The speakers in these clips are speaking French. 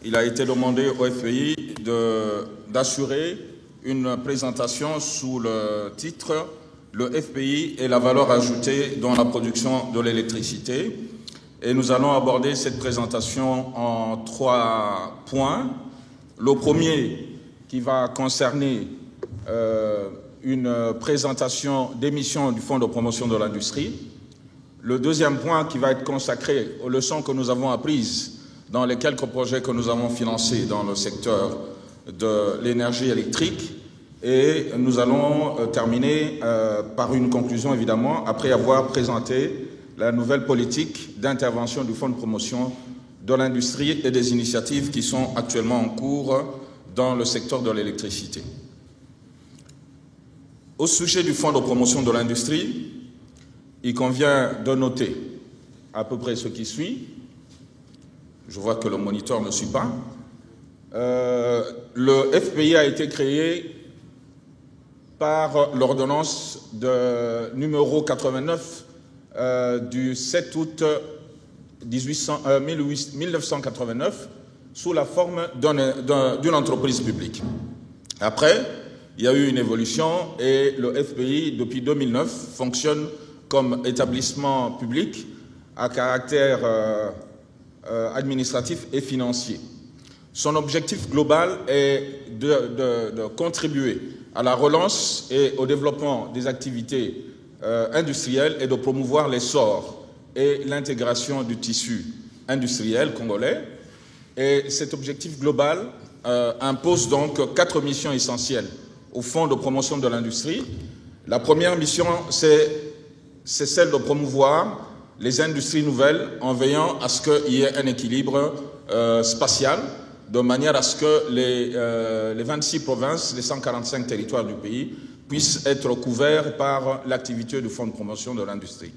il a été demandé au FPI d'assurer une présentation sous le titre « Le FPI et la valeur ajoutée dans la production de l'électricité ». Et nous allons aborder cette présentation en 3 points. Le premier qui va concerner une présentation des missions du Fonds de promotion de l'industrie. Le deuxième point qui va être consacré aux leçons que nous avons apprises dans les quelques projets que nous avons financés dans le secteur de l'énergie électrique. Et nous allons terminer par une conclusion, évidemment, après avoir présenté la nouvelle politique d'intervention du Fonds de promotion de l'industrie et des initiatives qui sont actuellement en cours dans le secteur de l'électricité. Au sujet du Fonds de promotion de l'industrie, il convient de noter à peu près ce qui suit. Je vois que le moniteur ne suit pas. Le FPI a été créé par l'ordonnance numéro 89 du 7 août 1989 sous la forme d'une entreprise publique. Après, il y a eu une évolution et le FPI, depuis 2009, fonctionne comme établissement public à caractère administratif et financier. Son objectif global est de contribuer à la relance et au développement des activités industrielles et de promouvoir l'essor et l'intégration du tissu industriel congolais. Et cet objectif global impose donc 4 missions essentielles au Fonds de promotion de l'industrie. La première mission, c'est celle de promouvoir les industries nouvelles en veillant à ce qu'il y ait un équilibre spatial, de manière à ce que les 26 provinces, les 145 territoires du pays puissent être couverts par l'activité du Fonds de promotion de l'industrie.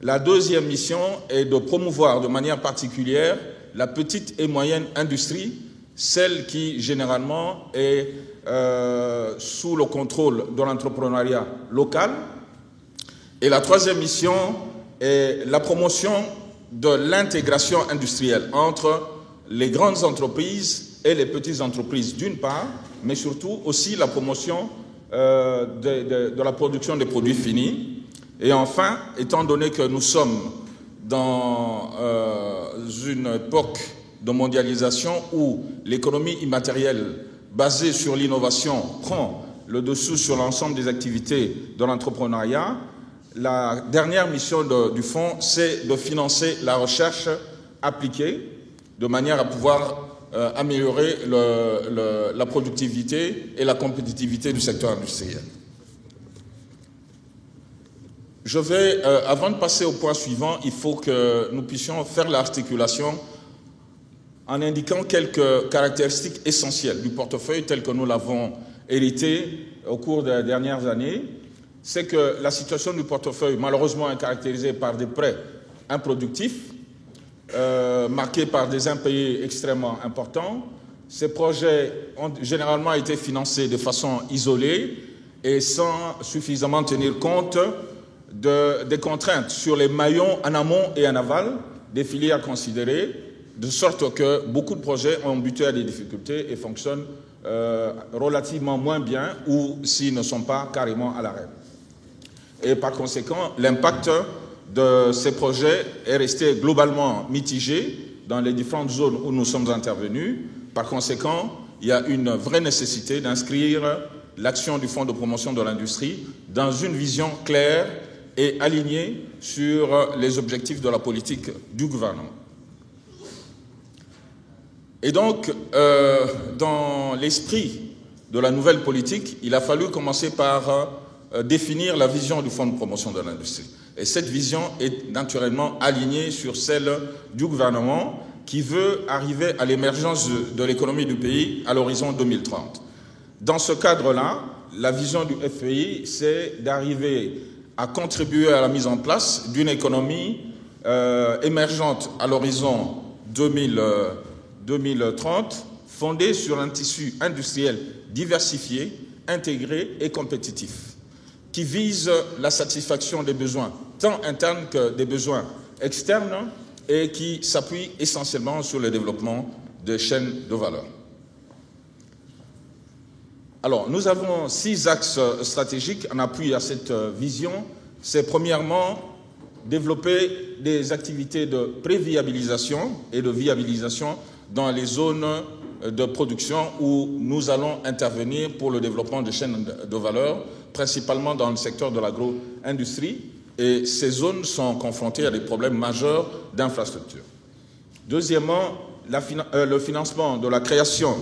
La deuxième mission est de promouvoir de manière particulière la petite et moyenne industrie, celle qui généralement est sous le contrôle de l'entrepreneuriat local. Et la troisième mission est la promotion de l'intégration industrielle entre les grandes entreprises et les petites entreprises d'une part, mais surtout aussi la promotion de la production des produits finis. Et enfin, étant donné que nous sommes dans une époque de mondialisation où l'économie immatérielle basée sur l'innovation prend le dessus sur l'ensemble des activités de l'entrepreneuriat, la dernière mission du fonds, c'est de financer la recherche appliquée de manière à pouvoir améliorer la productivité et la compétitivité du secteur industriel. Avant de passer au point suivant, il faut que nous puissions faire l'articulation en indiquant quelques caractéristiques essentielles du portefeuille tel que nous l'avons hérité au cours des dernières années. C'est que la situation du portefeuille, malheureusement, est caractérisée par des prêts improductifs, marqués par des impayés extrêmement importants. Ces projets ont généralement été financés de façon isolée et sans suffisamment tenir compte des contraintes sur les maillons en amont et en aval des filières considérées, de sorte que beaucoup de projets ont buté à des difficultés et fonctionnent relativement moins bien ou s'ils ne sont pas carrément à l'arrêt. Et par conséquent, l'impact de ces projets est resté globalement mitigé dans les différentes zones où nous sommes intervenus. Par conséquent, il y a une vraie nécessité d'inscrire l'action du Fonds de promotion de l'industrie dans une vision claire et alignée sur les objectifs de la politique du gouvernement. Et donc, dans l'esprit de la nouvelle politique, il a fallu commencer par définir la vision du Fonds de promotion de l'industrie. Et cette vision est naturellement alignée sur celle du gouvernement qui veut arriver à l'émergence de l'économie du pays à l'horizon 2030. Dans ce cadre-là, la vision du FPI, c'est d'arriver à contribuer à la mise en place d'une économie émergente à l'horizon 2030, fondée sur un tissu industriel diversifié, intégré et compétitif, qui vise la satisfaction des besoins tant internes que des besoins externes et qui s'appuie essentiellement sur le développement des chaînes de valeur. Alors, nous avons 6 axes stratégiques en appui à cette vision. C'est premièrement développer des activités de préviabilisation et de viabilisation dans les zones de production où nous allons intervenir pour le développement des chaînes de valeur, principalement dans le secteur de l'agro-industrie. Et ces zones sont confrontées à des problèmes majeurs d'infrastructures. Deuxièmement, le financement de la création,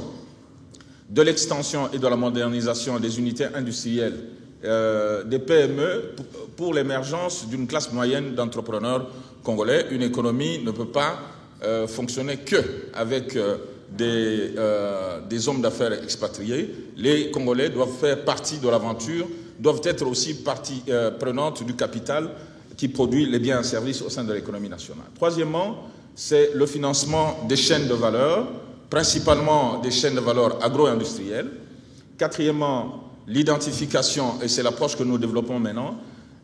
de l'extension et de la modernisation des unités industrielles, des PME, pour l'émergence d'une classe moyenne d'entrepreneurs congolais. Une économie ne peut pas fonctionner qu'avec des hommes d'affaires expatriés. Les Congolais doivent faire partie de l'aventure, doivent être aussi partie prenante du capital qui produit les biens et services au sein de l'économie nationale. Troisièmement, c'est le financement des chaînes de valeur, principalement des chaînes de valeur agro-industrielles. Quatrièmement, l'identification, et c'est l'approche que nous développons maintenant,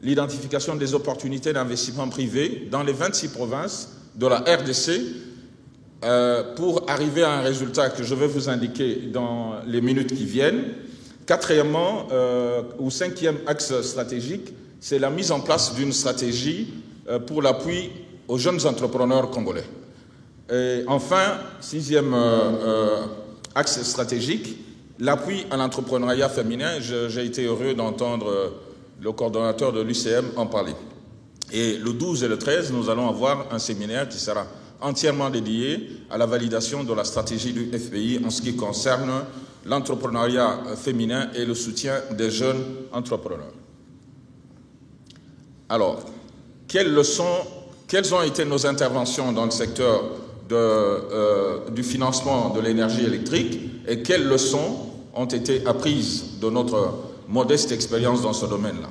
l'identification des opportunités d'investissement privé dans les 26 provinces de la RDC pour arriver à un résultat que je vais vous indiquer dans les minutes qui viennent. Quatrièmement, ou cinquième axe stratégique, c'est la mise en place d'une stratégie pour l'appui aux jeunes entrepreneurs congolais. Et enfin, sixième axe stratégique, l'appui à l'entrepreneuriat féminin. J'ai été heureux d'entendre le coordonnateur de l'UCM en parler. Et le 12 et le 13, nous allons avoir un séminaire qui sera entièrement dédié à la validation de la stratégie du FPI en ce qui concerne l'entrepreneuriat féminin et le soutien des jeunes entrepreneurs. Alors, quelles ont été nos interventions dans le secteur du financement de l'énergie électrique et quelles leçons ont été apprises de notre modeste expérience dans ce domaine-là?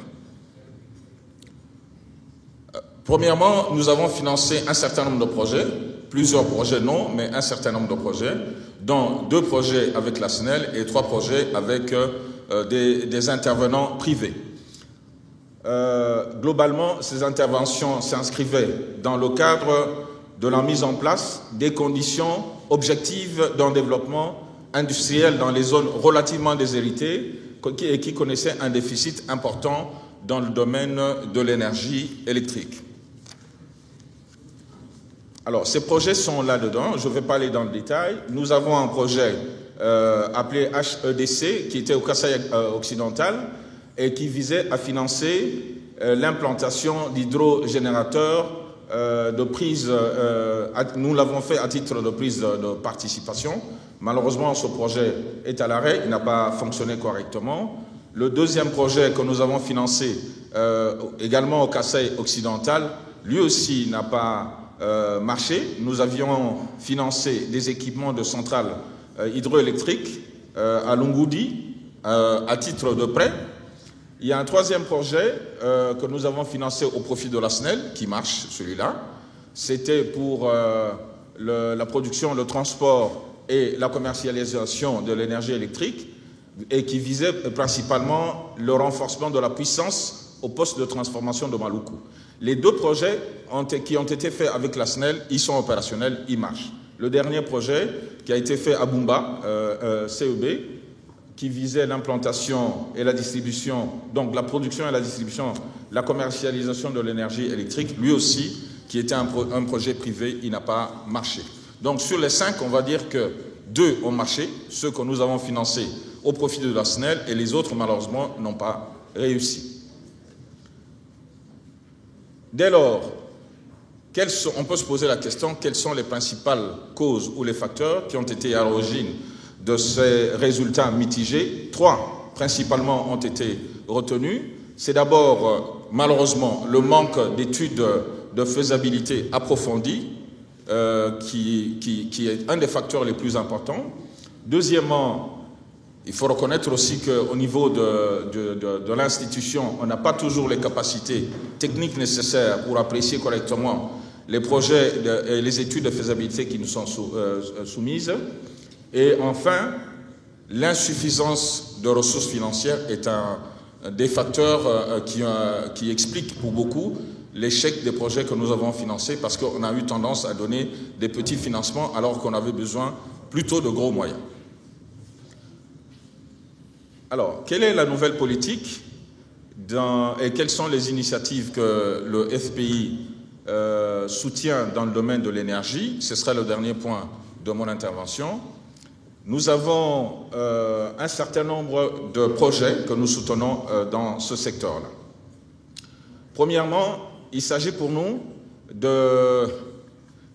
Premièrement, nous avons financé un certain nombre de projets, plusieurs projets non, mais un certain nombre de projets, dont 2 projets avec la SNEL et 3 projets avec des intervenants privés. Globalement, ces interventions s'inscrivaient dans le cadre de la mise en place des conditions objectives d'un développement industriel dans les zones relativement déshéritées et qui connaissaient un déficit important dans le domaine de l'énergie électrique. Alors, ces projets sont là-dedans, je ne vais pas aller dans le détail. Nous avons un projet appelé HEDC, qui était au Kasaï occidental et qui visait à financer l'implantation d'hydrogénérateurs de prise, nous l'avons fait à titre de prise de participation. Malheureusement, ce projet est à l'arrêt, il n'a pas fonctionné correctement. Le deuxième projet que nous avons financé également au Kasaï occidental, lui aussi n'a pas marché. Nous avions financé des équipements de centrales hydroélectriques à Lungoudi à titre de prêt. Il y a un troisième projet que nous avons financé au profit de la SNEL, qui marche, celui-là. C'était pour la production, le transport et la commercialisation de l'énergie électrique et qui visait principalement le renforcement de la puissance au poste de transformation de Maluku. Les 2 projets qui ont été faits avec la SNEL, ils sont opérationnels, ils marchent. Le dernier projet qui a été fait à Bumba, CEB, qui visait l'implantation et la distribution, donc la production et la distribution, la commercialisation de l'énergie électrique, lui aussi, qui était un projet privé, il n'a pas marché. Donc sur les 5, on va dire que 2 ont marché, ceux que nous avons financés au profit de la SNEL, et les autres, malheureusement, n'ont pas réussi. Dès lors, on peut se poser la question, quelles sont les principales causes ou les facteurs qui ont été à l'origine de ces résultats mitigés? 3, principalement, ont été retenus. C'est d'abord, malheureusement, le manque d'études de faisabilité approfondies, qui est un des facteurs les plus importants. Deuxièmement, il faut reconnaître aussi qu'au niveau de l'institution, on n'a pas toujours les capacités techniques nécessaires pour apprécier correctement les projets et les études de faisabilité qui nous sont soumises. Et enfin, l'insuffisance de ressources financières est un des facteurs qui explique pour beaucoup l'échec des projets que nous avons financés parce qu'on a eu tendance à donner des petits financements alors qu'on avait besoin plutôt de gros moyens. Alors, quelle est la nouvelle politique et quelles sont les initiatives que le FPI soutient dans le domaine de l'énergie? Ce sera le dernier point de mon intervention. Nous avons un certain nombre de projets que nous soutenons dans ce secteur-là. Premièrement, il s'agit pour nous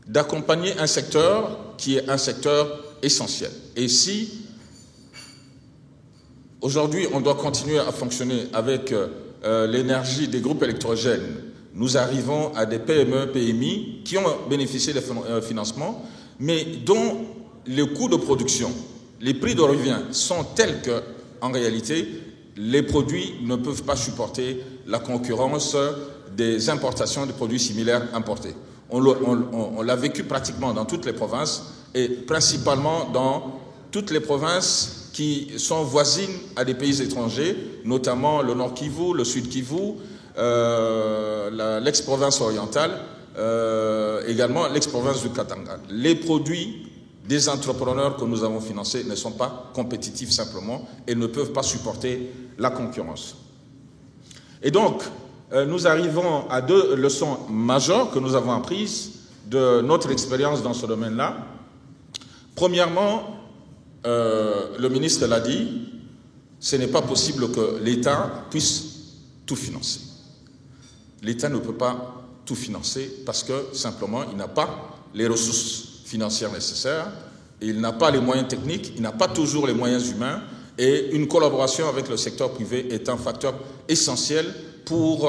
d'accompagner un secteur qui est un secteur essentiel. Et si aujourd'hui on doit continuer à fonctionner avec l'énergie des groupes électrogènes, nous arrivons à des PME, PMI qui ont bénéficié des financements, mais dont les coûts de production, les prix de revient sont tels que, en réalité, les produits ne peuvent pas supporter la concurrence des importations de produits similaires importés. On l'a vécu pratiquement dans toutes les provinces et principalement dans toutes les provinces qui sont voisines à des pays étrangers, notamment le Nord Kivu, le Sud Kivu, l'ex-province orientale, également l'ex-province du Katanga. Les produits des entrepreneurs que nous avons financés ne sont pas compétitifs simplement et ne peuvent pas supporter la concurrence. Et donc, nous arrivons à deux leçons majeures que nous avons apprises de notre expérience dans ce domaine-là. Premièrement, le ministre l'a dit, ce n'est pas possible que l'État puisse tout financer. L'État ne peut pas tout financer parce que simplement il n'a pas les ressources financières nécessaires, il n'a pas les moyens techniques, il n'a pas toujours les moyens humains et une collaboration avec le secteur privé est un facteur essentiel pour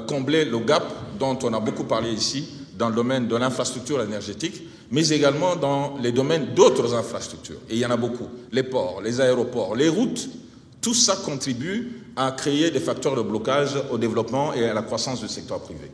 combler le gap dont on a beaucoup parlé ici dans le domaine de l'infrastructure énergétique, mais également dans les domaines d'autres infrastructures. Et il y en a beaucoup. Les ports, les aéroports, les routes, tout ça contribue à créer des facteurs de blocage au développement et à la croissance du secteur privé.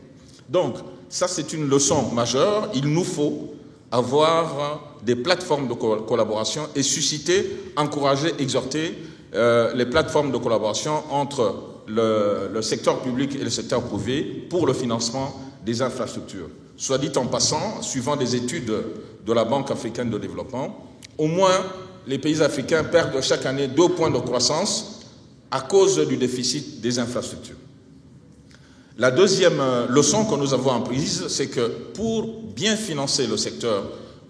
Donc, ça c'est une leçon majeure. Il nous faut avoir des plateformes de collaboration et susciter, encourager, exhorter les plateformes de collaboration entre le secteur public et le secteur privé pour le financement des infrastructures. Soit dit en passant, suivant des études de la Banque africaine de développement, au moins les pays africains perdent chaque année 2 points de croissance à cause du déficit des infrastructures. La deuxième leçon que nous avons apprise, c'est que pour bien financer le secteur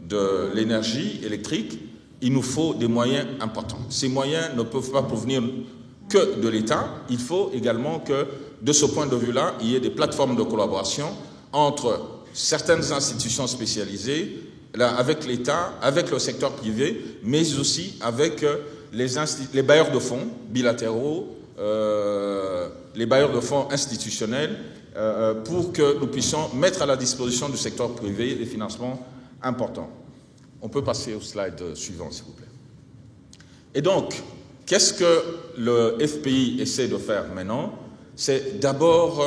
de l'énergie électrique, il nous faut des moyens importants. Ces moyens ne peuvent pas provenir que de l'État. Il faut également que, de ce point de vue-là, il y ait des plateformes de collaboration entre certaines institutions spécialisées, avec l'État, avec le secteur privé, mais aussi avec les bailleurs de fonds bilatéraux, les bailleurs de fonds institutionnels, pour que nous puissions mettre à la disposition du secteur privé des financements importants. On peut passer au slide suivant, s'il vous plaît. Et donc, qu'est-ce que le FPI essaie de faire maintenant? C'est d'abord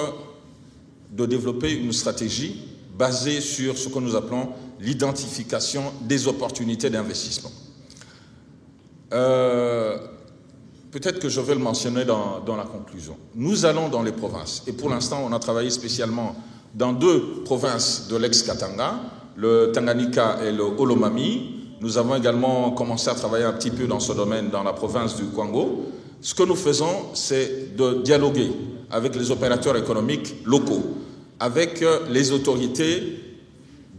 de développer une stratégie basée sur ce que nous appelons l'identification des opportunités d'investissement. Peut-être que je vais le mentionner dans la conclusion. Nous allons dans les provinces, et pour l'instant, on a travaillé spécialement dans 2 provinces de l'ex-Katanga, le Tanganyika et le Olomami. Nous avons également commencé à travailler un petit peu dans ce domaine dans la province du Kwango. Ce que nous faisons, c'est de dialoguer avec les opérateurs économiques locaux, avec les autorités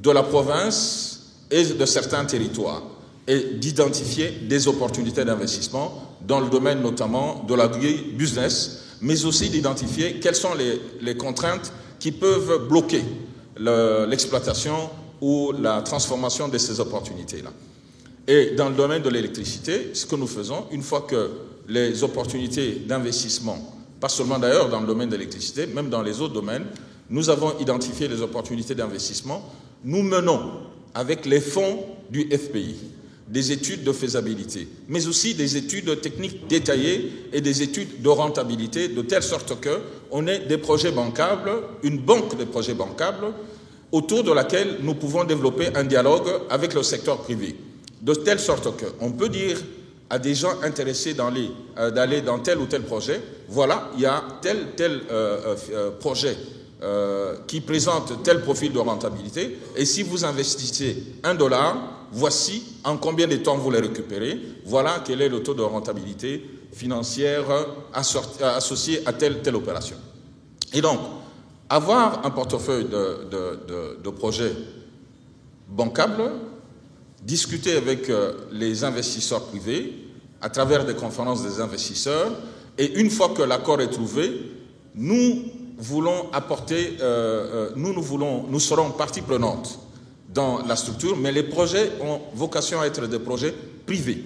de la province et de certains territoires, et d'identifier des opportunités d'investissement dans le domaine notamment de l'agri-business, mais aussi d'identifier quelles sont les contraintes qui peuvent bloquer l'exploitation ou la transformation de ces opportunités-là. Et dans le domaine de l'électricité, ce que nous faisons, une fois que les opportunités d'investissement, pas seulement d'ailleurs dans le domaine de l'électricité, même dans les autres domaines, nous avons identifié les opportunités d'investissement, nous menons avec les fonds du FPI des études de faisabilité, mais aussi des études techniques détaillées et des études de rentabilité, de telle sorte qu'on ait des projets bancables, une banque de projets bancables, autour de laquelle nous pouvons développer un dialogue avec le secteur privé, de telle sorte qu'on peut dire à des gens intéressés d'aller dans tel ou tel projet, voilà, il y a tel projet qui présente tel profil de rentabilité, et si vous investissez $1, voici en combien de temps vous les récupérez, voilà quel est le taux de rentabilité financière associé à telle opération. Et donc, avoir un portefeuille de projets bancables, discuter avec les investisseurs privés à travers des conférences des investisseurs, et une fois que l'accord est trouvé, nous voulons apporter, nous serons partie prenante dans la structure, mais les projets ont vocation à être des projets privés.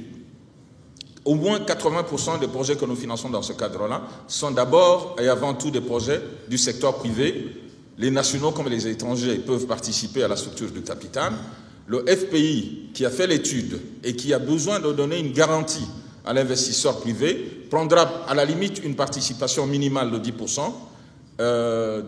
Au moins 80% des projets que nous finançons dans ce cadre-là sont d'abord et avant tout des projets du secteur privé. Les nationaux comme les étrangers peuvent participer à la structure du capital. Le FPI, qui a fait l'étude et qui a besoin de donner une garantie à l'investisseur privé, prendra à la limite une participation minimale de 10%,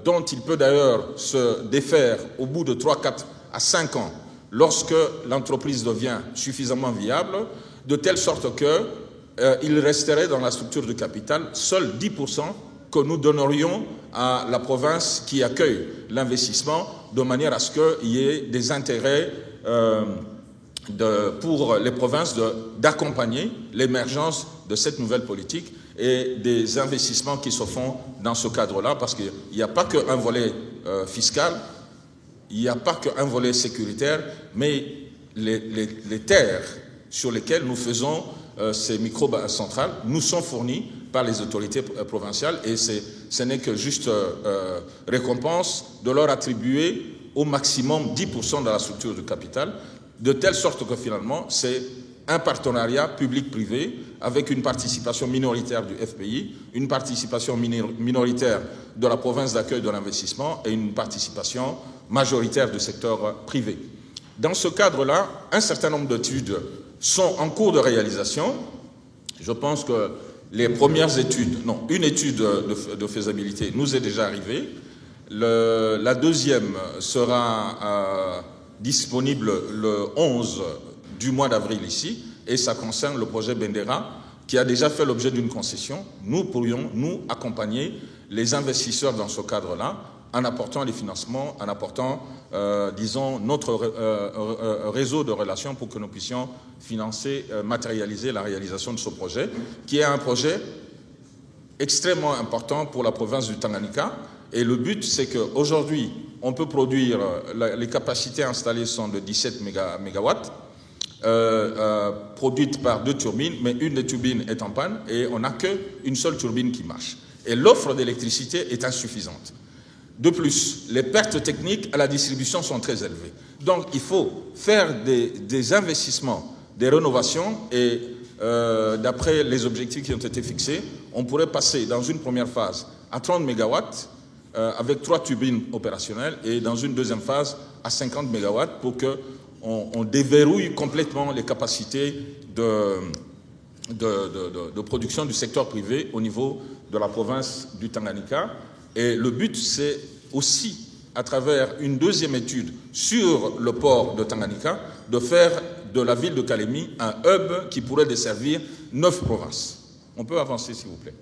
dont il peut d'ailleurs se défaire au bout de 3, 4 à 5 ans lorsque l'entreprise devient suffisamment viable, de telle sorte qu'il resterait dans la structure du capital seuls 10% que nous donnerions à la province qui accueille l'investissement, de manière à ce qu'il y ait des intérêts pour les provinces d'accompagner l'émergence de cette nouvelle politique et des investissements qui se font dans ce cadre-là, parce qu'il n'y a pas qu'un volet fiscal, il n'y a pas qu'un volet sécuritaire, mais les terres sur lesquelles nous faisons ces micro-centrales nous sont fournies par les autorités provinciales, et ce n'est que juste récompense de leur attribuer au maximum 10% de la structure du capital, de telle sorte que finalement c'est un partenariat public-privé avec une participation minoritaire du FPI, une participation minoritaire de la province d'accueil de l'investissement et une participation majoritaire du secteur privé. Dans ce cadre-là, un certain nombre d'études sont en cours de réalisation. Je pense que les premières études, non, une étude de faisabilité nous est déjà arrivée. La deuxième sera disponible le 11 du mois d'avril ici, et ça concerne le projet Bendera, qui a déjà fait l'objet d'une concession. Nous pourrions, nous, accompagner les investisseurs dans ce cadre-là, en apportant les financements, en apportant, disons, notre réseau de relations pour que nous puissions financer, matérialiser la réalisation de ce projet, qui est un projet extrêmement important pour la province du Tanganyika. Et le but, c'est qu'aujourd'hui, on peut produire, les capacités installées sont de 17 mégawatts, produites par 2 turbines, mais une des turbines est en panne et on n'a qu'une seule turbine qui marche. Et l'offre d'électricité est insuffisante. De plus, les pertes techniques à la distribution sont très élevées. Donc, il faut faire des investissements, des rénovations, et d'après les objectifs qui ont été fixés, on pourrait passer dans une première phase à 30 mégawatts avec 3 turbines opérationnelles, et dans une deuxième phase à 50 mégawatts pour qu'on déverrouille complètement les capacités de production du secteur privé au niveau de la province du Tanganyika. Et le but, c'est aussi, à travers une deuxième étude sur le port de Tanganyika, de faire de la ville de Kalemi un hub qui pourrait desservir 9 provinces. On peut avancer, s'il vous plaît.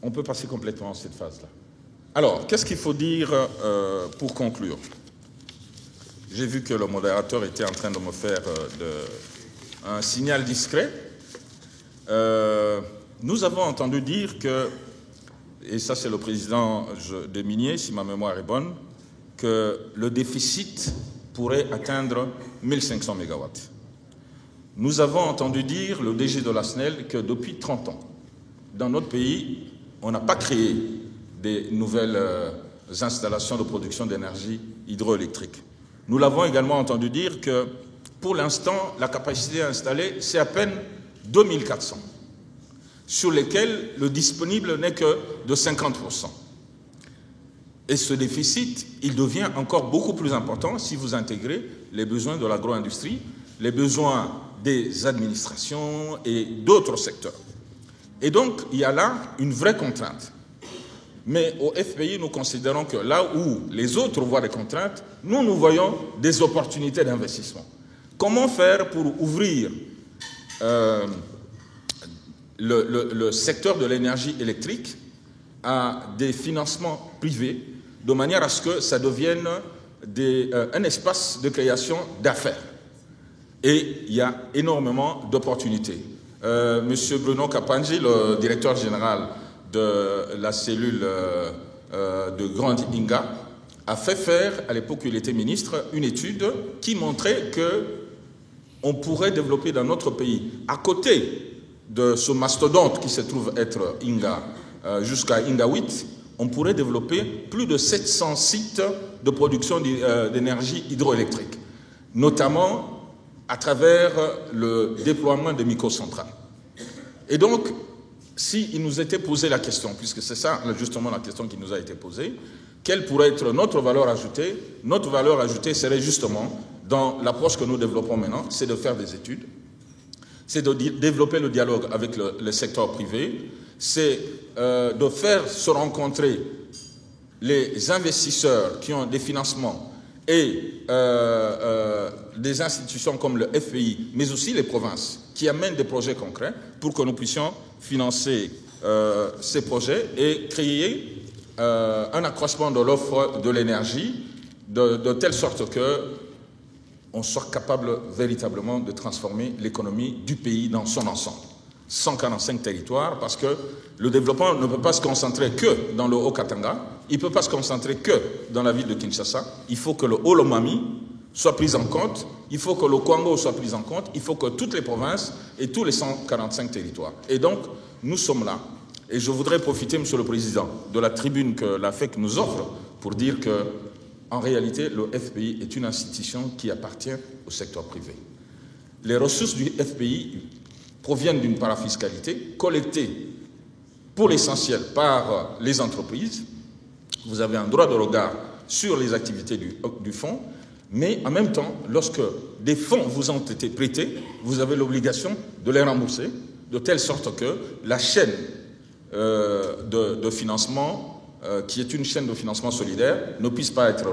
On peut passer complètement à cette phase-là. Alors, qu'est-ce qu'il faut dire pour conclure? J'ai vu que le modérateur était en train de me faire un signal discret. Nous avons entendu dire que, et ça c'est le président des miniers, si ma mémoire est bonne, que le déficit pourrait atteindre 1500 mégawatts. Nous avons entendu dire, le DG de la SNEL, que depuis 30 ans, dans notre pays, on n'a pas créé des nouvelles installations de production d'énergie hydroélectrique. Nous l'avons également entendu dire que, pour l'instant, la capacité installée, c'est à peine 2400, sur lesquels le disponible n'est que de 50%. Et ce déficit, il devient encore beaucoup plus important si vous intégrez les besoins de l'agro-industrie, les besoins des administrations et d'autres secteurs. Et donc, il y a là une vraie contrainte. Mais au FPI, nous considérons que là où les autres voient des contraintes, nous voyons des opportunités d'investissement. Comment faire pour ouvrir le secteur de l'énergie électrique à des financements privés de manière à ce que ça devienne un espace de création d'affaires. Et il y a énormément d'opportunités. Monsieur Bruno Kapanji, le directeur général de la cellule de Grande Inga, a fait faire, à l'époque où il était ministre, une étude qui montrait qu'on pourrait développer dans notre pays, à côté de ce mastodonte qui se trouve être Inga, jusqu'à Inga 8, on pourrait développer plus de 700 sites de production d'énergie hydroélectrique, notamment à travers le déploiement des microcentrales. Et donc, s'il nous était posé la question, puisque c'est ça justement la question qui nous a été posée, quelle pourrait être notre valeur ajoutée? Notre valeur ajoutée serait justement, dans l'approche que nous développons maintenant, c'est de faire des études, c'est de développer le dialogue avec le secteur privé, c'est de faire se rencontrer les investisseurs qui ont des financements et des institutions comme le FPI, mais aussi les provinces, qui amènent des projets concrets pour que nous puissions financer ces projets et créer un accroissement de l'offre de l'énergie de telle sorte qu'on soit capable véritablement de transformer l'économie du pays dans son ensemble. 145 territoires, parce que le développement ne peut pas se concentrer que dans le Haut-Katanga, il ne peut pas se concentrer que dans la ville de Kinshasa, il faut que le Haut-Lomami soit pris en compte, il faut que le Kwango soit pris en compte, il faut que toutes les provinces et tous les 145 territoires. Et donc, nous sommes là. Et je voudrais profiter, Monsieur le Président, de la tribune que la FEC nous offre pour dire que, en réalité, le FPI est une institution qui appartient au secteur privé. Les ressources du FPI proviennent d'une parafiscalité collectée pour l'essentiel par les entreprises. Vous avez un droit de regard sur les activités du fonds, mais en même temps, lorsque des fonds vous ont été prêtés, vous avez l'obligation de les rembourser, de telle sorte que la chaîne de financement, qui est une chaîne de financement solidaire, ne puisse pas être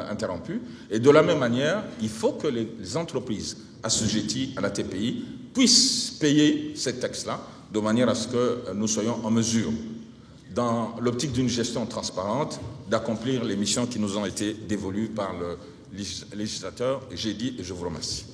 interrompue. Et de la même manière, il faut que les entreprises assujetties à la TPI puissent payer ces taxes-là de manière à ce que nous soyons en mesure, dans l'optique d'une gestion transparente, d'accomplir les missions qui nous ont été dévolues par le législateur. J'ai dit et je vous remercie.